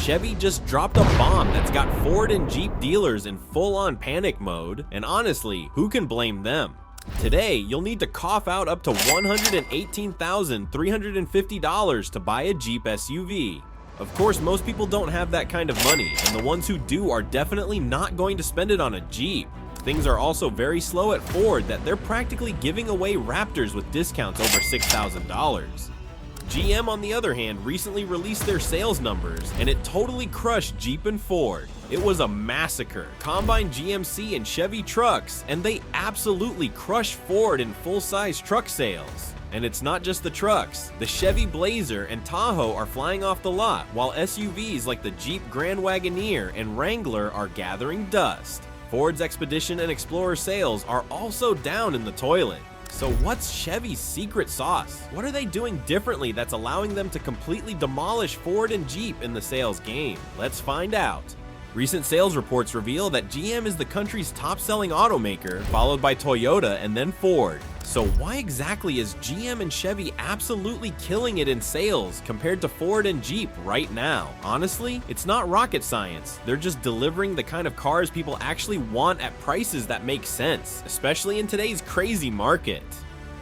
Chevy just dropped a bomb that's got Ford and Jeep dealers in full-on panic mode, and honestly, who can blame them? Today, you'll need to cough out up to $118,350 to buy a Jeep SUV. Of course, most people don't have that kind of money, and the ones who do are definitely not going to spend it on a Jeep. Things are also very slow at Ford that they're practically giving away Raptors with discounts over $6,000. GM, on the other hand, recently released their sales numbers, and it totally crushed Jeep and Ford. It was a massacre. Combine GMC and Chevy trucks, and they absolutely crushed Ford in full-size truck sales. And it's not just the trucks. The Chevy Blazer and Tahoe are flying off the lot, while SUVs like the Jeep Grand Wagoneer and Wrangler are gathering dust. Ford's Expedition and Explorer sales are also down in the toilet. So what's Chevy's secret sauce? What are they doing differently that's allowing them to completely demolish Ford and Jeep in the sales game? Let's find out. Recent sales reports reveal that GM is the country's top-selling automaker, followed by Toyota and then Ford. So why exactly is GM and Chevy absolutely killing it in sales compared to Ford and Jeep right now? Honestly, it's not rocket science. They're just delivering the kind of cars people actually want at prices that make sense, especially in today's crazy market.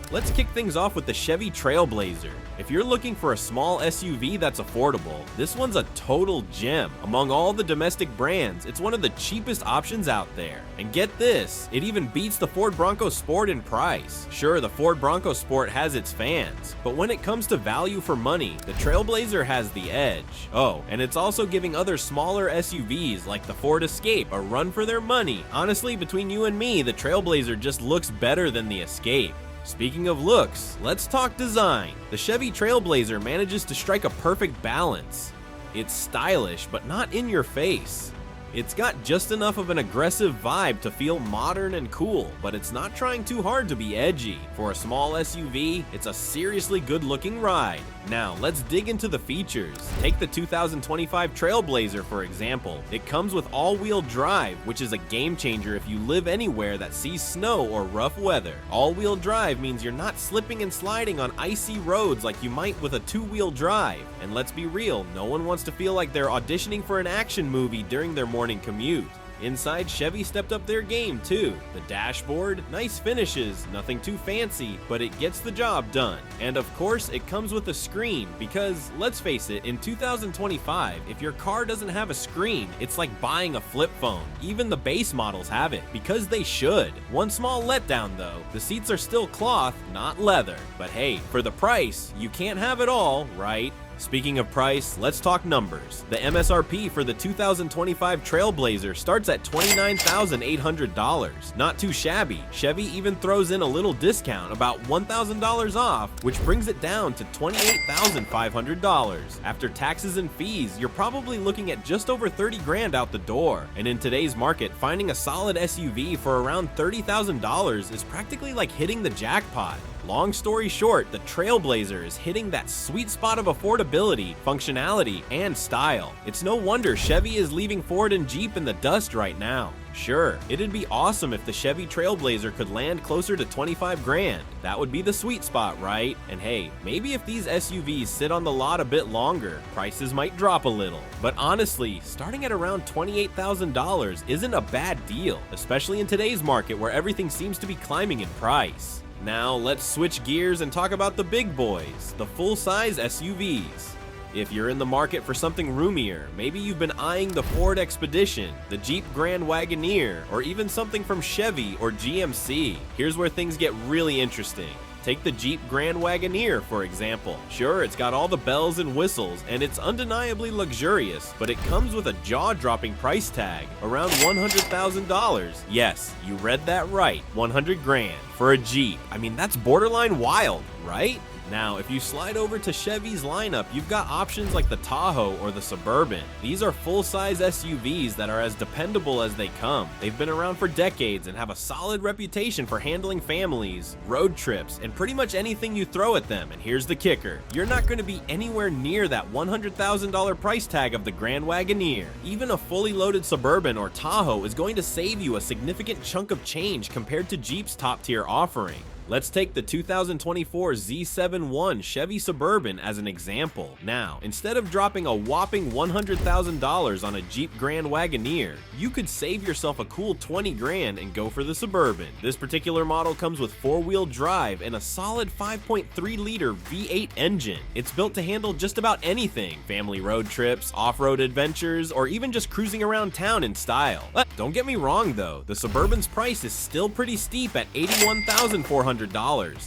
Let's kick things off with the Chevy Trailblazer. If you're looking for a small SUV that's affordable, this one's a total gem. Among all the domestic brands, it's one of the cheapest options out there. And get this, it even beats the Ford Bronco Sport in price. Sure, the Ford Bronco Sport has its fans, but when it comes to value for money, the Trailblazer has the edge. Oh, and it's also giving other smaller SUVs like the Ford Escape a run for their money. Honestly, between you and me, the Trailblazer just looks better than the Escape. Speaking of looks, let's talk design. The Chevy Trailblazer manages to strike a perfect balance. It's stylish, but not in your face. It's got just enough of an aggressive vibe to feel modern and cool, but it's not trying too hard to be edgy. For a small SUV, it's a seriously good-looking ride. Now, let's dig into the features. Take the 2025 Trailblazer, for example. It comes with all-wheel drive, which is a game changer if you live anywhere that sees snow or rough weather. All-wheel drive means you're not slipping and sliding on icy roads like you might with a two-wheel drive. And let's be real, no one wants to feel like they're auditioning for an action movie during their morning commute. Inside, Chevy stepped up their game too. The dashboard, nice finishes, nothing too fancy, but it gets the job done. And of course, it comes with a screen because, let's face it, in 2025, if your car doesn't have a screen, it's like buying a flip phone. Even the base models have it, because they should. One small letdown though, the seats are still cloth, not leather. But hey, for the price, you can't have it all, right? Speaking of price, let's talk numbers. The MSRP for the 2025 Trailblazer starts at $29,800. Not too shabby. Chevy even throws in a little discount, about $1,000 off, which brings it down to $28,500. After taxes and fees, you're probably looking at just over 30 grand out the door. And in today's market, finding a solid SUV for around $30,000 is practically like hitting the jackpot. Long story short, the Trailblazer is hitting that sweet spot of affordability, functionality, and style. It's no wonder Chevy is leaving Ford and Jeep in the dust right now. Sure, it'd be awesome if the Chevy Trailblazer could land closer to 25 grand. That would be the sweet spot, right? And hey, maybe if these SUVs sit on the lot a bit longer, prices might drop a little. But honestly, starting at around $28,000 isn't a bad deal, especially in today's market where everything seems to be climbing in price. Now let's switch gears and talk about the big boys, the full-size SUVs. If you're in the market for something roomier, maybe you've been eyeing the Ford Expedition, the Jeep Grand Wagoneer, or even something from Chevy or GMC. Here's where things get really interesting. Take the Jeep Grand Wagoneer, for example. Sure, it's got all the bells and whistles, and it's undeniably luxurious, but it comes with a jaw-dropping price tag, around $100,000. Yes, you read that right, 100 grand for a Jeep. I mean, that's borderline wild, right? Now, if you slide over to Chevy's lineup, you've got options like the Tahoe or the Suburban. These are full-size SUVs that are as dependable as they come. They've been around for decades and have a solid reputation for handling families, road trips, and pretty much anything you throw at them. And here's the kicker. You're not going to be anywhere near that $100,000 price tag of the Grand Wagoneer. Even a fully loaded Suburban or Tahoe is going to save you a significant chunk of change compared to Jeep's top-tier offering. Let's take the 2024 Z71 Chevy Suburban as an example. Now, instead of dropping a whopping $100,000 on a Jeep Grand Wagoneer, you could save yourself a cool 20 grand and go for the Suburban. This particular model comes with 4-wheel drive and a solid 5.3-liter V8 engine. It's built to handle just about anything: family road trips, off-road adventures, or even just cruising around town in style. Don't get me wrong though, the Suburban's price is still pretty steep at $81,400.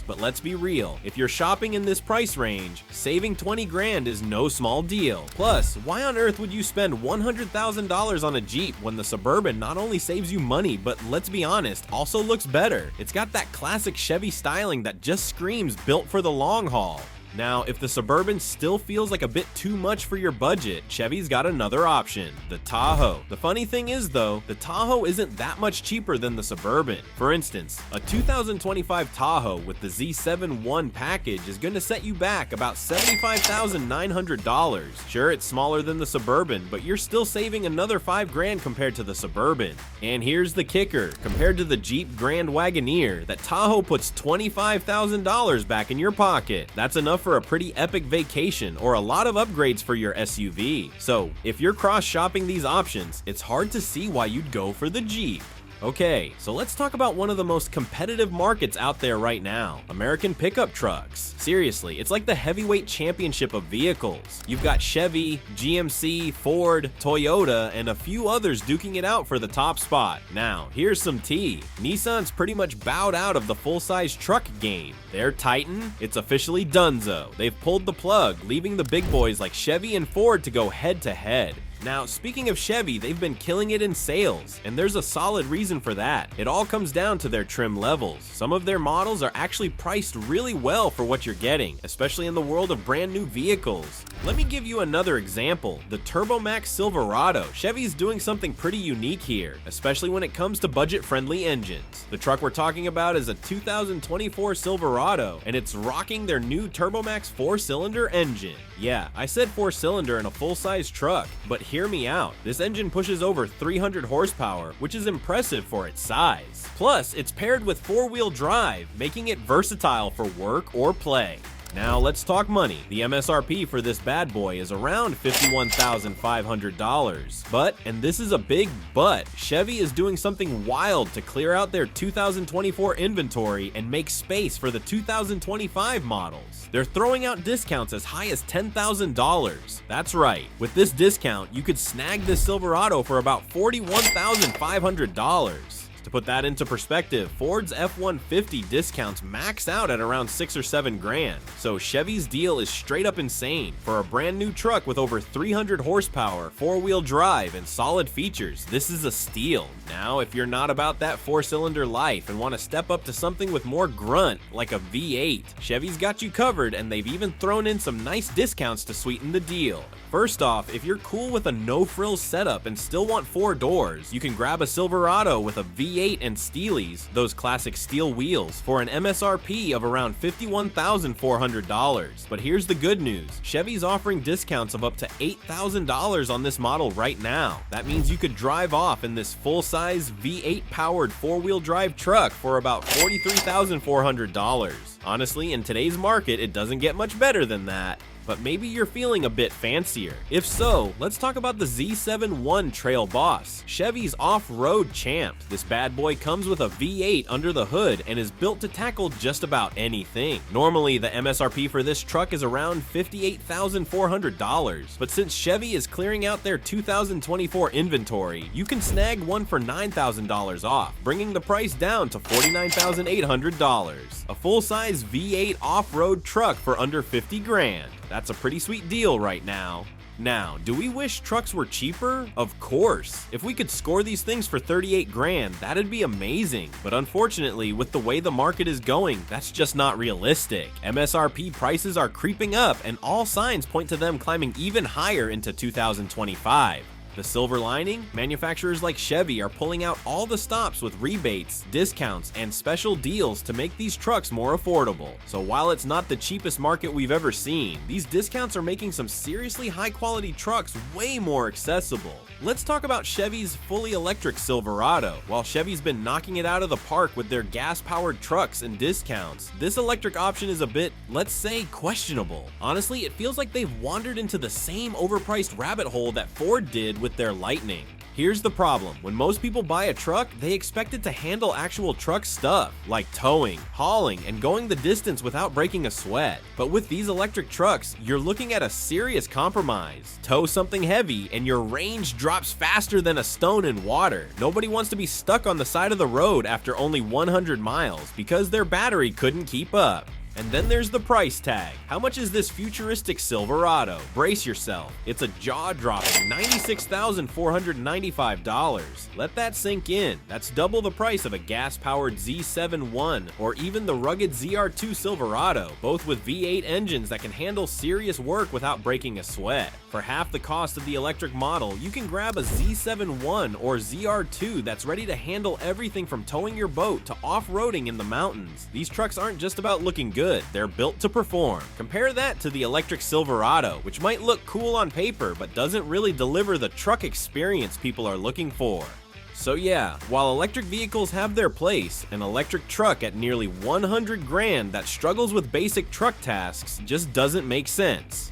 But let's be real, if you're shopping in this price range, saving 20 grand is no small deal. Plus, why on earth would you spend $100,000 on a Jeep when the Suburban not only saves you money, but let's be honest, also looks better? It's got that classic Chevy styling that just screams built for the long haul. Now, if the Suburban still feels like a bit too much for your budget, Chevy's got another option: the Tahoe. The funny thing is though, the Tahoe isn't that much cheaper than the Suburban. For instance, a 2025 Tahoe with the Z71 package is going to set you back about $75,900. Sure, it's smaller than the Suburban, but you're still saving another 5 grand compared to the Suburban. And here's the kicker: compared to the Jeep Grand Wagoneer, that Tahoe puts $25,000 back in your pocket. That's enough for a pretty epic vacation or a lot of upgrades for your SUV. So, if you're cross-shopping these options, it's hard to see why you'd go for the Jeep. Okay, so let's talk about one of the most competitive markets out there right now: American pickup trucks. Seriously, it's like the heavyweight championship of vehicles. You've got Chevy, GMC, Ford, Toyota, and a few others duking it out for the top spot. Now, here's some tea. Nissan's pretty much bowed out of the full-size truck game. Their Titan, it's officially donezo. They've pulled the plug, leaving the big boys like Chevy and Ford to go head-to-head. Now, speaking of Chevy, they've been killing it in sales, and there's a solid reason for that. It all comes down to their trim levels. Some of their models are actually priced really well for what you're getting, especially in the world of brand new vehicles. Let me give you another example: the TurboMax Silverado. Chevy's doing something pretty unique here, especially when it comes to budget-friendly engines. The truck we're talking about is a 2024 Silverado, and it's rocking their new TurboMax 4-cylinder engine. Yeah, I said 4-cylinder in a full-size truck, but hear me out. This engine pushes over 300 horsepower, which is impressive for its size. Plus, it's paired with 4-wheel drive, making it versatile for work or play. Now let's talk money. The MSRP for this bad boy is around $51,500. But, and this is a big but, Chevy is doing something wild to clear out their 2024 inventory and make space for the 2025 models. They're throwing out discounts as high as $10,000. That's right. With this discount, you could snag this Silverado for about $41,500. To put that into perspective, Ford's F-150 discounts max out at around 6 or 7 grand. So Chevy's deal is straight up insane. For a brand new truck with over 300 horsepower, 4-wheel drive, and solid features, this is a steal. Now, if you're not about that 4-cylinder life and want to step up to something with more grunt, like a V8, Chevy's got you covered, and they've even thrown in some nice discounts to sweeten the deal. First off, if you're cool with a no-frills setup and still want 4 doors, you can grab a Silverado with a V8 and Steelies, those classic steel wheels, for an MSRP of around $51,400. But here's the good news: Chevy's offering discounts of up to $8,000 on this model right now. That means you could drive off in this full-size V8 powered 4-wheel drive truck for about $43,400. Honestly, in today's market, it doesn't get much better than that. But maybe you're feeling a bit fancier. If so, let's talk about the Z71 Trail Boss, Chevy's off-road champ. This bad boy comes with a V8 under the hood and is built to tackle just about anything. Normally, the MSRP for this truck is around $58,400, but since Chevy is clearing out their 2024 inventory, you can snag one for $9,000 off, bringing the price down to $49,800. A full-size V8 off-road truck for under 50 grand. That's a pretty sweet deal right now. Now, do we wish trucks were cheaper? Of course. If we could score these things for 38 grand, that'd be amazing. But unfortunately, with the way the market is going, that's just not realistic. MSRP prices are creeping up, and all signs point to them climbing even higher into 2025. The silver lining? Manufacturers like Chevy are pulling out all the stops with rebates, discounts, and special deals to make these trucks more affordable. So while it's not the cheapest market we've ever seen, these discounts are making some seriously high-quality trucks way more accessible. Let's talk about Chevy's fully electric Silverado. While Chevy's been knocking it out of the park with their gas-powered trucks and discounts, this electric option is a bit, let's say, questionable. Honestly, it feels like they've wandered into the same overpriced rabbit hole that Ford did with their Lightning. Here's the problem. When most people buy a truck, they expect it to handle actual truck stuff, like towing, hauling, and going the distance without breaking a sweat. But with these electric trucks, you're looking at a serious compromise. Tow something heavy, and your range drops faster than a stone in water. Nobody wants to be stuck on the side of the road after only 100 miles because their battery couldn't keep up. And then there's the price tag. How much is this futuristic Silverado? Brace yourself. It's a jaw-dropping $96,495. Let that sink in. That's double the price of a gas-powered Z7-1 or even the rugged ZR2 Silverado, both with V8 engines that can handle serious work without breaking a sweat. For half the cost of the electric model, you can grab a Z7-1 or ZR2 that's ready to handle everything from towing your boat to off-roading in the mountains. These trucks aren't just about looking good, they're built to perform. Compare that to the electric Silverado, which might look cool on paper but doesn't really deliver the truck experience people are looking for. So yeah, while electric vehicles have their place, an electric truck at nearly 100 grand that struggles with basic truck tasks just doesn't make sense.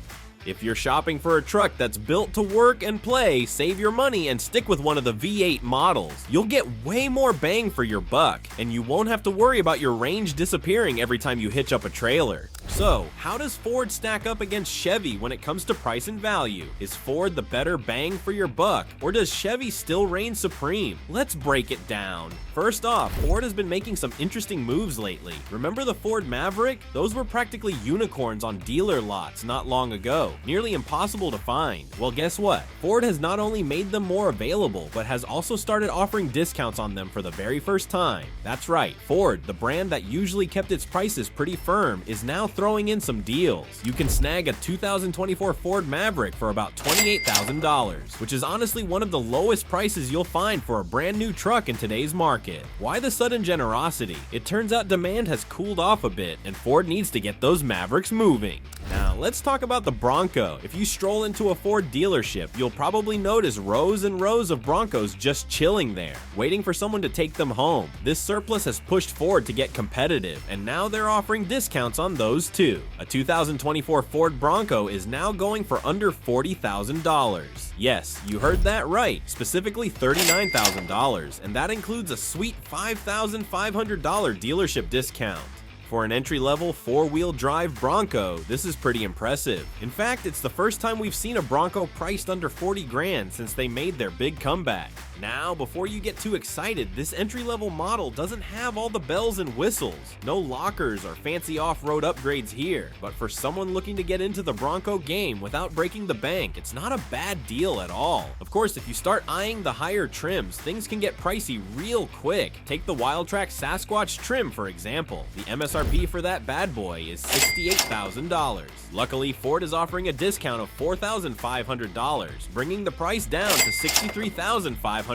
If you're shopping for a truck that's built to work and play, save your money and stick with one of the V8 models. You'll get way more bang for your buck, and you won't have to worry about your range disappearing every time you hitch up a trailer. So, how does Ford stack up against Chevy when it comes to price and value? Is Ford the better bang for your buck, or does Chevy still reign supreme? Let's break it down. First off, Ford has been making some interesting moves lately. Remember the Ford Maverick? Those were practically unicorns on dealer lots not long ago. Nearly impossible to find. Well, guess what? Ford has not only made them more available, but has also started offering discounts on them for the very first time. That's right, Ford, the brand that usually kept its prices pretty firm, is now throwing in some deals. You can snag a 2024 Ford Maverick for about $28,000, which is honestly one of the lowest prices you'll find for a brand new truck in today's market. Why the sudden generosity? It turns out demand has cooled off a bit, and Ford needs to get those Mavericks moving. Now, let's talk about the Bronco. If you stroll into a Ford dealership, you'll probably notice rows and rows of Broncos just chilling there, waiting for someone to take them home. This surplus has pushed Ford to get competitive, and now they're offering discounts on those too. A 2024 Ford Bronco is now going for under $40,000. Yes, you heard that right, specifically $39,000, and that includes a sweet $5,500 dealership discount. For an entry-level four-wheel drive Bronco, this is pretty impressive. In fact, it's the first time we've seen a Bronco priced under 40 grand since they made their big comeback. Now, before you get too excited, this entry-level model doesn't have all the bells and whistles. No lockers or fancy off-road upgrades here. But for someone looking to get into the Bronco game without breaking the bank, it's not a bad deal at all. Of course, if you start eyeing the higher trims, things can get pricey real quick. Take the Wildtrak Sasquatch trim, for example. The MSRP for that bad boy is $68,000. Luckily, Ford is offering a discount of $4,500, bringing the price down to $63,500.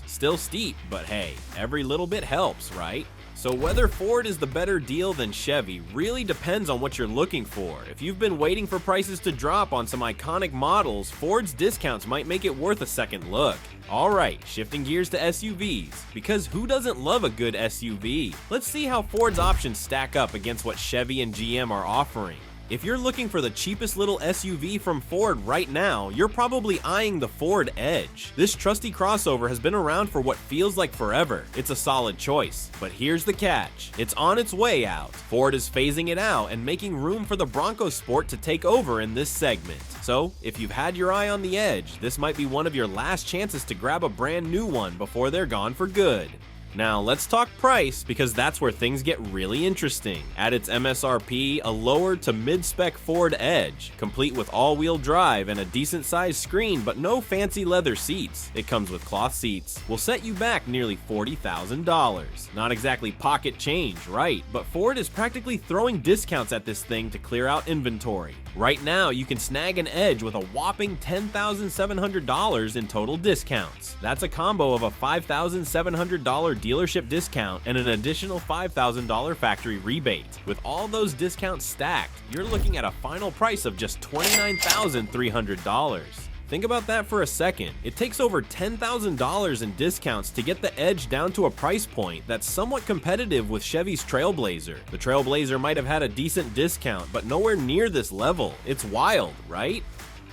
Still steep, but hey, every little bit helps, right? So whether Ford is the better deal than Chevy really depends on what you're looking for. If you've been waiting for prices to drop on some iconic models, Ford's discounts might make it worth a second look. Alright, shifting gears to SUVs, because who doesn't love a good SUV? Let's see how Ford's options stack up against what Chevy and GM are offering. If you're looking for the cheapest little SUV from Ford right now, you're probably eyeing the Ford Edge. This trusty crossover has been around for what feels like forever. It's a solid choice, but here's the catch. It's on its way out. Ford is phasing it out and making room for the Bronco Sport to take over in this segment. So, if you've had your eye on the Edge, this might be one of your last chances to grab a brand new one before they're gone for good. Now let's talk price, because that's where things get really interesting. At its MSRP, a lower to mid-spec Ford Edge, complete with all-wheel drive and a decent-sized screen but no fancy leather seats, it comes with cloth seats, will set you back nearly $40,000. Not exactly pocket change, right? But Ford is practically throwing discounts at this thing to clear out inventory. Right now, you can snag an Edge with a whopping $10,700 in total discounts. That's a combo of a $5,700 dealership discount and an additional $5,000 factory rebate. With all those discounts stacked, you're looking at a final price of just $29,300. Think about that for a second. It takes over $10,000 in discounts to get the Edge down to a price point that's somewhat competitive with Chevy's Trailblazer. The Trailblazer might have had a decent discount, but nowhere near this level. It's wild, right?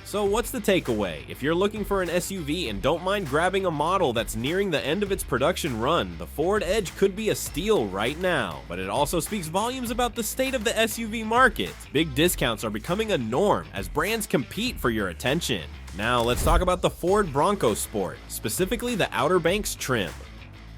So what's the takeaway? If you're looking for an SUV and don't mind grabbing a model that's nearing the end of its production run, the Ford Edge could be a steal right now. But it also speaks volumes about the state of the SUV market. Big discounts are becoming a norm as brands compete for your attention. Now let's talk about the Ford Bronco Sport, specifically the Outer Banks trim.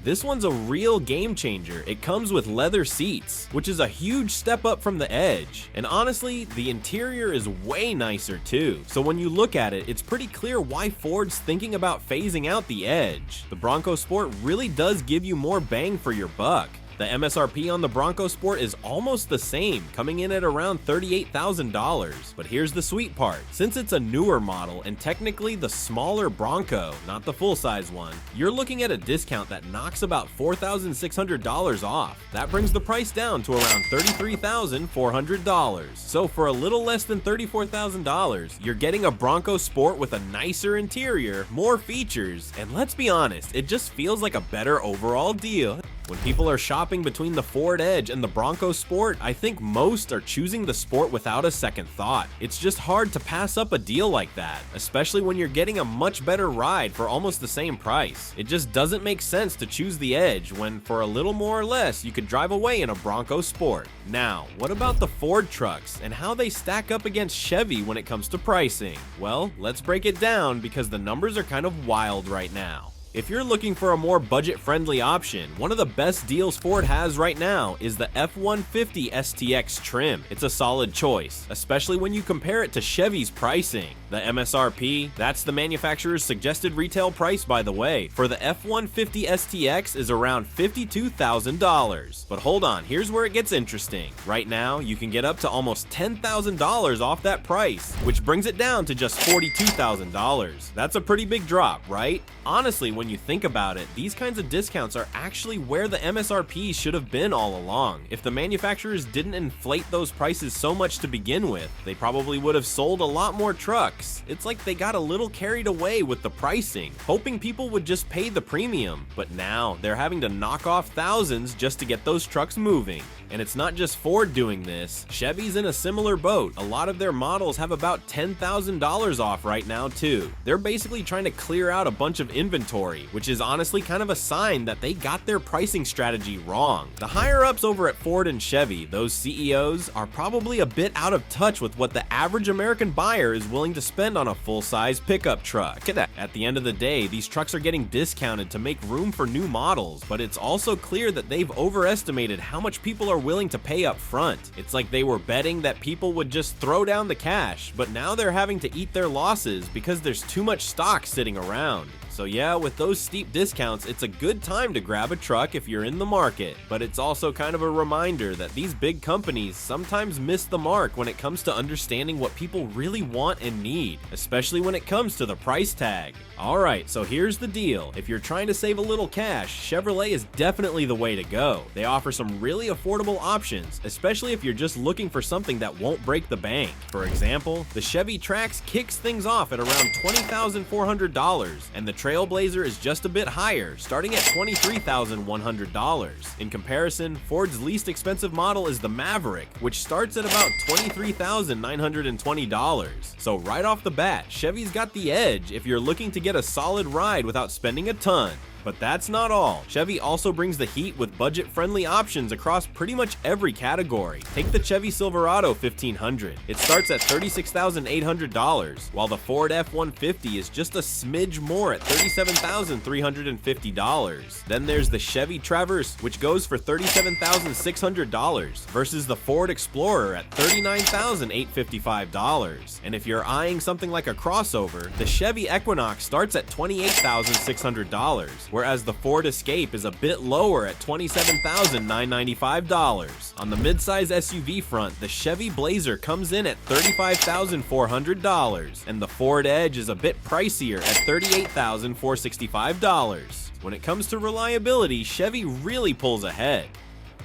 This one's a real game changer. It comes with leather seats, which is a huge step up from the Edge. And honestly, the interior is way nicer too. So when you look at it, it's pretty clear why Ford's thinking about phasing out the Edge. The Bronco Sport really does give you more bang for your buck. The MSRP on the Bronco Sport is almost the same, coming in at around $38,000. But here's the sweet part. Since it's a newer model and technically the smaller Bronco, not the full-size one, you're looking at a discount that knocks about $4,600 off. That brings the price down to around $33,400. So for a little less than $34,000, you're getting a Bronco Sport with a nicer interior, more features, and let's be honest, it just feels like a better overall deal. When people are shopping between the Ford Edge and the Bronco Sport, I think most are choosing the Sport without a second thought. It's just hard to pass up a deal like that, especially when you're getting a much better ride for almost the same price. It just doesn't make sense to choose the Edge when for a little more or less you could drive away in a Bronco Sport. Now, what about the Ford trucks and how they stack up against Chevy when it comes to pricing? Well, let's break it down because the numbers are kind of wild right now. If you're looking for a more budget-friendly option, one of the best deals Ford has right now is the F-150 STX trim. It's a solid choice, especially when you compare it to Chevy's pricing. The MSRP, that's the manufacturer's suggested retail price by the way, for the F-150 STX is around $52,000. But hold on, here's where it gets interesting. Right now, you can get up to almost $10,000 off that price, which brings it down to just $42,000. That's a pretty big drop, right? Honestly, when you think about it, these kinds of discounts are actually where the MSRP should have been all along. If the manufacturers didn't inflate those prices so much to begin with, they probably would have sold a lot more trucks. It's like they got a little carried away with the pricing, hoping people would just pay the premium. But now, they're having to knock off thousands just to get those trucks moving. And it's not just Ford doing this. Chevy's in a similar boat. A lot of their models have about $10,000 off right now too. They're basically trying to clear out a bunch of inventory, which is honestly kind of a sign that they got their pricing strategy wrong. The higher ups over at Ford and Chevy, those CEOs, are probably a bit out of touch with what the average American buyer is willing to spend on a full-size pickup truck. At the end of the day, these trucks are getting discounted to make room for new models, but it's also clear that they've overestimated how much people are willing to pay up front. It's like they were betting that people would just throw down the cash, but now they're having to eat their losses because there's too much stock sitting around. So yeah, with those steep discounts, it's a good time to grab a truck if you're in the market. But it's also kind of a reminder that these big companies sometimes miss the mark when it comes to understanding what people really want and need, especially when it comes to the price tag. Alright, so here's the deal. If you're trying to save a little cash, Chevrolet is definitely the way to go. They offer some really affordable options, especially if you're just looking for something that won't break the bank. For example, the Chevy Trax kicks things off at around $20,400, and the Trailblazer is just a bit higher, starting at $23,100. In comparison, Ford's least expensive model is the Maverick, which starts at about $23,920. So right off the bat, Chevy's got the edge if you're looking to get a solid ride without spending a ton. But that's not all. Chevy also brings the heat with budget-friendly options across pretty much every category. Take the Chevy Silverado 1500. It starts at $36,800, while the Ford F-150 is just a smidge more at $37,350. Then there's the Chevy Traverse, which goes for $37,600 versus the Ford Explorer at $39,855. And if you're eyeing something like a crossover, the Chevy Equinox starts at $28,600. whereas the Ford Escape is a bit lower at $27,995. On the midsize SUV front, the Chevy Blazer comes in at $35,400, and the Ford Edge is a bit pricier at $38,465. When it comes to reliability, Chevy really pulls ahead.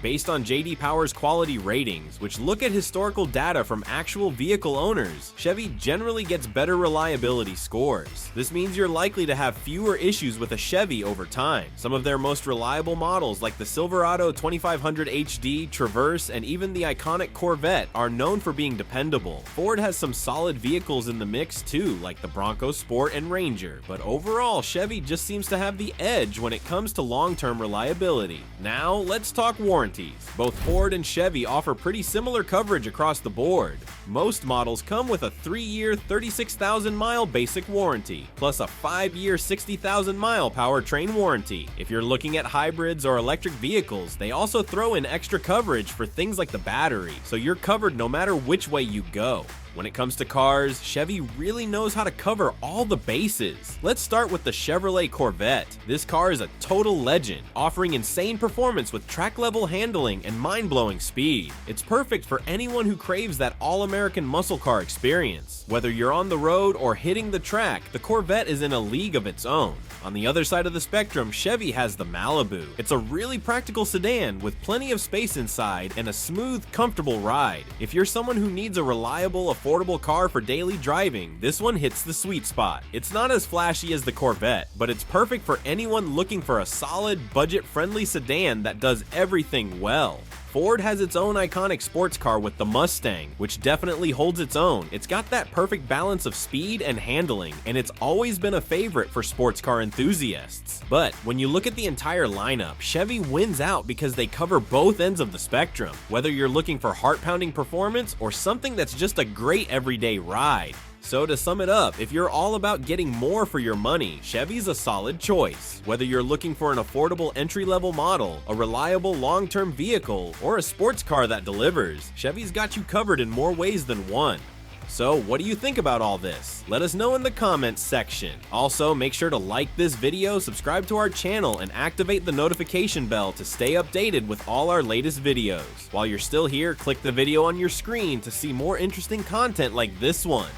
Based on J.D. Power's quality ratings, which look at historical data from actual vehicle owners, Chevy generally gets better reliability scores. This means you're likely to have fewer issues with a Chevy over time. Some of their most reliable models, like the Silverado 2500 HD, Traverse, and even the iconic Corvette, are known for being dependable. Ford has some solid vehicles in the mix too, like the Bronco Sport and Ranger, but overall, Chevy just seems to have the edge when it comes to long-term reliability. Now, let's talk warranty. Both Ford and Chevy offer pretty similar coverage across the board. Most models come with a 3-year, 36,000-mile basic warranty, plus a 5-year, 60,000-mile powertrain warranty. If you're looking at hybrids or electric vehicles, they also throw in extra coverage for things like the battery, so you're covered no matter which way you go. When it comes to cars, Chevy really knows how to cover all the bases. Let's start with the Chevrolet Corvette. This car is a total legend, offering insane performance with track-level handling and mind-blowing speed. It's perfect for anyone who craves that all-American muscle car experience. Whether you're on the road or hitting the track, the Corvette is in a league of its own. On the other side of the spectrum, Chevy has the Malibu. It's a really practical sedan with plenty of space inside and a smooth, comfortable ride. If you're someone who needs a reliable, affordable car for daily driving, this one hits the sweet spot. It's not as flashy as the Corvette, but it's perfect for anyone looking for a solid, budget-friendly sedan that does everything well. Ford has its own iconic sports car with the Mustang, which definitely holds its own. It's got that perfect balance of speed and handling, and it's always been a favorite for sports car enthusiasts. But when you look at the entire lineup, Chevy wins out because they cover both ends of the spectrum, whether you're looking for heart-pounding performance or something that's just a great everyday ride. So to sum it up, if you're all about getting more for your money, Chevy's a solid choice. Whether you're looking for an affordable entry-level model, a reliable long-term vehicle, or a sports car that delivers, Chevy's got you covered in more ways than one. So what do you think about all this? Let us know in the comments section. Also, make sure to like this video, subscribe to our channel, and activate the notification bell to stay updated with all our latest videos. While you're still here, click the video on your screen to see more interesting content like this one.